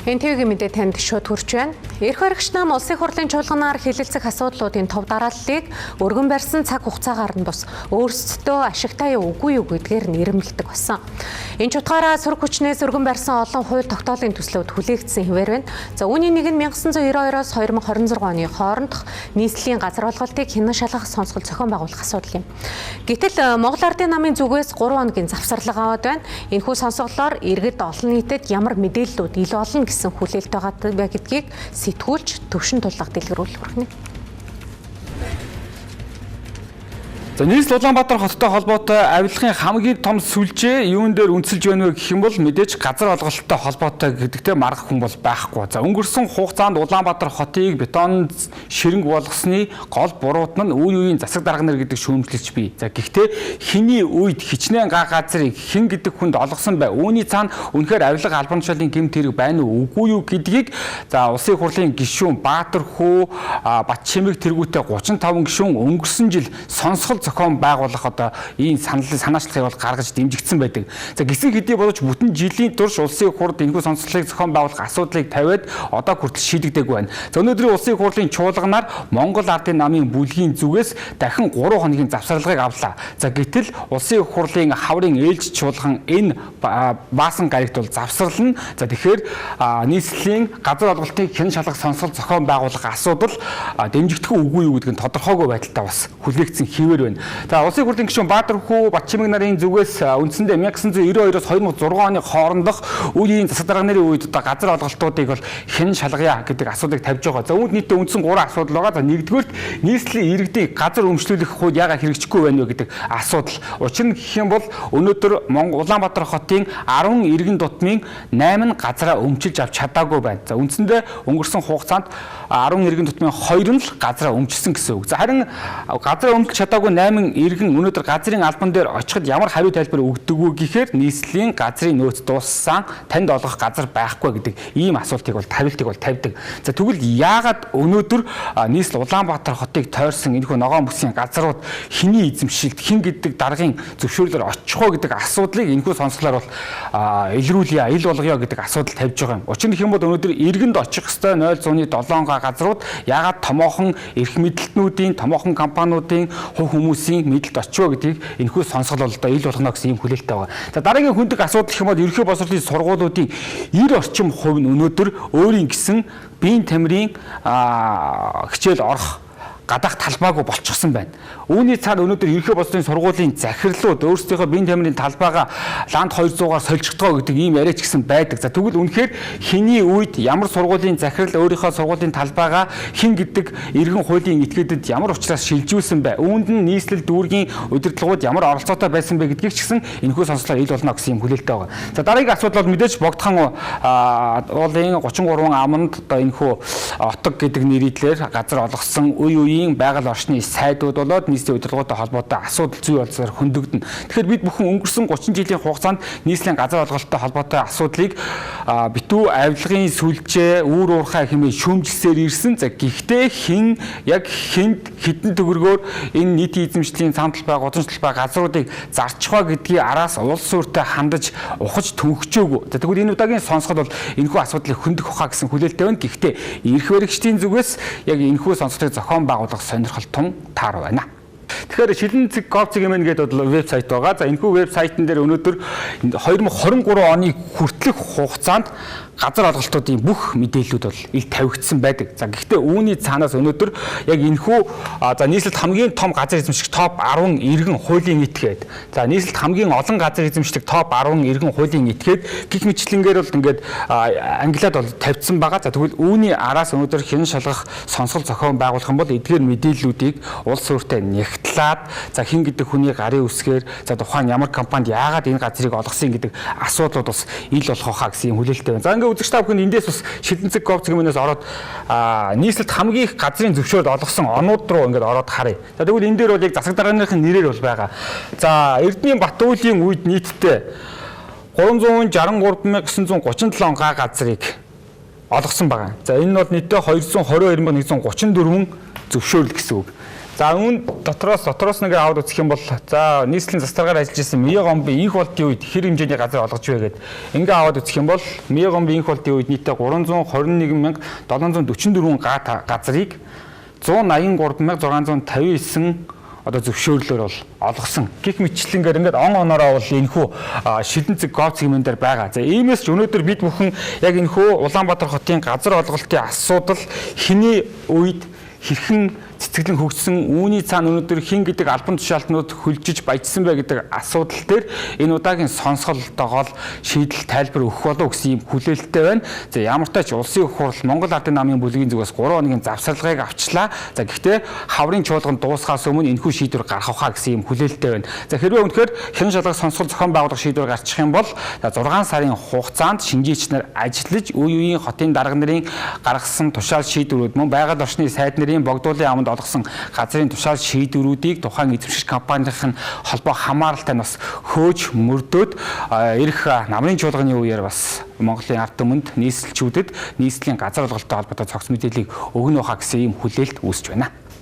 НТВ-ийн мэдээ танд шууд хүрч байна. Эрх баригч нам улсын хурлын чуулганаар хилэлцэх асуудлуудын төв дарааллыг өргөн барьсан цаг хугацаагаар нь бус өөрсдөө ашигтай үгүй юу гэдгээр нэрмэлдэг болсон. Энэ ч утгаараа сөрөг хүчнээс өргөн барьсан олон хууль тогтоолын төслүүд хүлээгдсэн хэвээр байна. За үүний нэг нь 1992-оос 2026 оны хоорондох нийслэлийн газар олголтыг хянан шалгах сонсгол зохион байгуулах асуудал юм. Гэтэл Монгол Ардын намын зүгээс 3 хоногийн завсарлага аваад байна. Энэхүү сонсголоор иргэд олон нийтэд ямар мэдээллүүд ил олон гэсэн хүлээлт байгаа гэдгийг сэтгүүлч Төвшин Туллага дэлгэрүүлэх хүргэнэ. За нийслэл Улаанбаатар хоттой холбоотой авилгын хамгийн том сүлжээ юун дээр үнэлж байна вэ гэх юм бол мэдээж газар олголттой холбоотой гэдэгтээ маргах хүн бол байхгүй. За өнгөрсөн хугацаанд Улаанбаатар хотыг бетон ширэнг болгосны гол буруут нь үе үеийн засаг дарга нар гэдэг шүүмжлэгч бий. За гэхдээ хэний үед хичнээн газрыг хэн гэдэг хүнд олгосон бай. Үүний цаана үнэхээр авилга албан тушаалын гэмт хэрэг байна уу үгүй юу гэдгийг за улсын хурлын гишүүн Баатархүү Батчимэг тэргүүтээ 35 гишүүн өнгөрсөн жил сонсгол зохион байгуулах одоо ийм санаачлагыг бол гаргаж дэмжигдсэн байдаг. За гисэн хэдий боловч бүтэн жилийн турш улсын хурд энэхүү сонсголыг зохион байгуулах асуудлыг тавиад одоо хүртэл шийдэгдээгүй байна. За өнөөдрийн улсын хурлын чуулганаар Монгол Ардын намын бүлгийн зүгээс дахин 3 хоногийн завсарлагыг авлаа. За гэтэл улсын хурлын хаврын ээлж чуулган энэ баасан гарагт бол завсарлана. За тэгэхээр нийслэлийн газар олголтыг хянан шалгах сонсгол зохион байгуулах асуудал дэмжигдэх үгүй юу гэдэг нь тодорхойгүй байдалтай бас хүлээгдсэн хэвээр байна. За улсын хурлын гишүүн Баатархүү Батчимэг нарын зүгээс үндсэндээ 1992-оос 2006 оны хоорондох үеийн засаг дарга нарын үед одоо газар олголтуудыг бол хянан шалгая гэдэг асуудыг тавьж байгаа. За үүнд нийтдээ үндсэн 3 асуудал байгаа. За нэгдүгээрт нийслэлийн иргэдийг газар өмчлүүлэх хууль яагаад хэрэгжихгүй байна вэ гэдэг асуудал. Учир нь гэх юм бол өнөөдөр Улаанбаатар хотын 10 иргэн тутмын 8 газараа өмчилж авч чадаагүй байна. За үндсэндээ өнгөрсөн хугацаанд 10 иргэн тутмын 2 нь л газараа өмчилсөн гэсэн үг. За харин газараа өмчлж чадаагүй 8 иргэн өнөөдөр газрын албан дээр очиход ямар хариу тайлбар өгдөг вэ гэхээр нийслэлийн газрын нөөц дууссан танд олгох газар байхгүй гэдэг ийм асуултыг бол тавьдаг. За тэгвэл яагаад өнөөдөр нийслэл Улаанбаатар хотыг тойрсон энэхүү ногоон бүсийн газрууд хэний эзэмшилд хэн гэдэг даргын зөвшөөрлөөр очих уу гэдэг асуудлыг энэхүү сонсголоор бол илрүүлье, ил болгоё гэдэг асуудал тавьж байгаа юм. Учир нь хэм бол өнөөдөр иргэнд очих ёстой 0.7 газрууд яагаад томоохон эрх мэдэлтнүүдийн, томоохон компаниудын, хувь хүмүүсийн мэдэлд очив гэдгийг энэхүү сонсгол бол одоо ил болгоно гэсэн ийм хүлээлттэй байгаа. За дараагийн хүндэг асуудал гэх юм бол ерөнхий боловсролын сургуулиудын 90% нь өнөөдөр өөрийн гэсэн биеийн тамирын хичээл орох гадаах талбайгүй болчихсон байна. Үүний цаана өнөөдөр ерөнхий боловсролын сургуулийн захирлууд өөрсдийнхөө биеийн тамирын талбайгаа ланд 200-аар сольжигдгоо гэдэг ийм яриач гэсэн байдаг. За тэгвэл үнэхээр хэний үед ямар сургуулийн захирал өөрийнхөө сургуулийн талбайгаа хэн гэдэг иргэн хуулийн этгээдэд ямар учраас шилжүүлсэн бай. Үүнд нь нийслэл дүүргийн удирдлагууд ямар оролцоотой байсан бэ гэдгийг ч гэсэн энэхүү сонслоор ил болно гэсэн юм хүлээлттэй байгаа. За дараагийн асуудал бол мэдээж Богдхан уулын 33 аманд одоо энэхүү отог гэдэг нэрийдлэр газар олгосон үе байгаль орчны сайдууд болоод нийслэлийн удирдлагуудтай холбоотой асуудал зүй болцоор хөндөгдөн. Тэгэхээр бид бүхэн өнгөрсөн 30 жилийн хугацаанд нийслэлийн газар олголттой холбоотой асуудлыг битүү авилгын сүлжээ, үүр уурхай хэмээн шүүмжилсээр ирсэн. За гэхдээ хэн яг хэнд хэдэн төгрөгөөр энэ нийтийн эзэмшлийн цаан талбай, гудамж талбай газруудыг зарчихва гэдгийг араас улс суурьтай хандаж ухаж төнхчөөгүй. За тэгвэл энэ удаагийн сонсгол бол энэхүү асуудлыг хөндөх ухаа гэсэн хүлээлттэй байна. Гэхдээ эрх баригчдын зүгээс яг энэхүү сонсголыг зохион байгуулах сонирхолтой таар байна. Тэгэхээр Шилэнцэг.gov.mn гэдэг вебсайт байгаа. За энэхүү вебсайтн дээр өнөөдөр 2023 оны хүртэлх хугацаанд газар олголтуудын бүх мэдээллүүд бол ил тавигдсан байдаг. За гэхдээ үүний цаанаас өнөөдөр яг энэхүү за нийслэлд хамгийн том газар эзэмших топ 10 иргэн хуулийн этгээд за нийслэлд хамгийн олон газар эзэмшдэг топ 10 иргэн хуулийн этгээд гих мэтлэнгээр бол ингээд англиад бол тавьдсан байгаа. За тэгвэл үүний араас өнөөдөр хянан шалгах сонсгол зохион байгуулах юм бол эдгээр мэдээллүүдийг улс суурьтай нягтлаад за хэн гэдэг хүний гарын үсгээр за тухайн ямар компанид яагаад энэ газрыг олгосон гэдэг асуудлууд бас ил болох хаа гэсэн юм хүлээлттэй байна. За үзэгч та бүхэн эндээс бас Шилэнцэг.gov.mn-ээс ороод нийслэлд хамгийн их газрын зөвшөөрөл олгосон онууд руу ингээд ороод харъя. За тэгвэл энэ дээр бол яг засаг дарганы нэрээр бол байгаа. За Эрдэнийн Батуулийн үед нийтдээ 363,937 га газрыг олгосон байгаа. За энэ нь бол нийтдээ 222,134 зөвшөөрөл гэсэн үг. За үүн дотроос нэгэ аваад үзэх юм бол за нийслэлийн засваргаар ажиллаж исэн Мие гомбын инх болтын үед хэр хэмжээний газар олгож вэ гэд ингээ аваад үзэх юм бол Мие гомбын инх болтын үед нийтдээ 321,744 га газрыг 183,659 одоо зөвшөөрлөөр бол олгосон. Гэх мэтчлэнгээр ингээд оноороо бол энэхүү шилэн цэг говц хэмээн дээр байгаа. За иймээс ч өнөөдөр бид бүхэн яг энэхүү Улаанбаатар хотын газар олголтын асуудал хэний үед хэрхэн цэцгэлэн хөгжсөн, үүний цаана өнөөдөр хин гэдэг албан тушаалтнууд хөлжиж баяжсан бай гэдэг асуудал дээр энэ удаагийн сонсголтоогоо шийдэл тайлбар өгөх болов гэсэн юм хүлээлттэй байна. За ямар ч тач улсын их хурл Монгол Ардын намын бүлгийн зүгээс 3 хоногийн завсарлагыг авчлаа. За гэхдээ хаврын чуулганд дуусахаас өмнө энэхүү шийдвэр гаргах ухаа гэсэн юм хүлээлттэй байна. За хэрвээ үнэхээр хэн шалгах сонсгол зохион байгуулах шийдвэр гарчих юм бол 6 сарын хугацаанд шинжээч нар ажиллаж үе үеийн хотын дарга нарын гаргасан тушаал шийдвэрүүд мөн байгаль орчны сайд нарын богдуулын аманд олгосон газрын тушаал шийдвэрүүдийг тухайн эзэмшигч компанийн холбоо хамааралтай нь бас хөөж мөрдөөд ирэх намрын чуулганы үеэр бас Монголын ард түмэнд нийслэлчүүдэд нийслэлийн газар олголттой холбоотой цогц мэдээллийг өгнө хаа гэсэн юм хүлээлт үүсэж байна.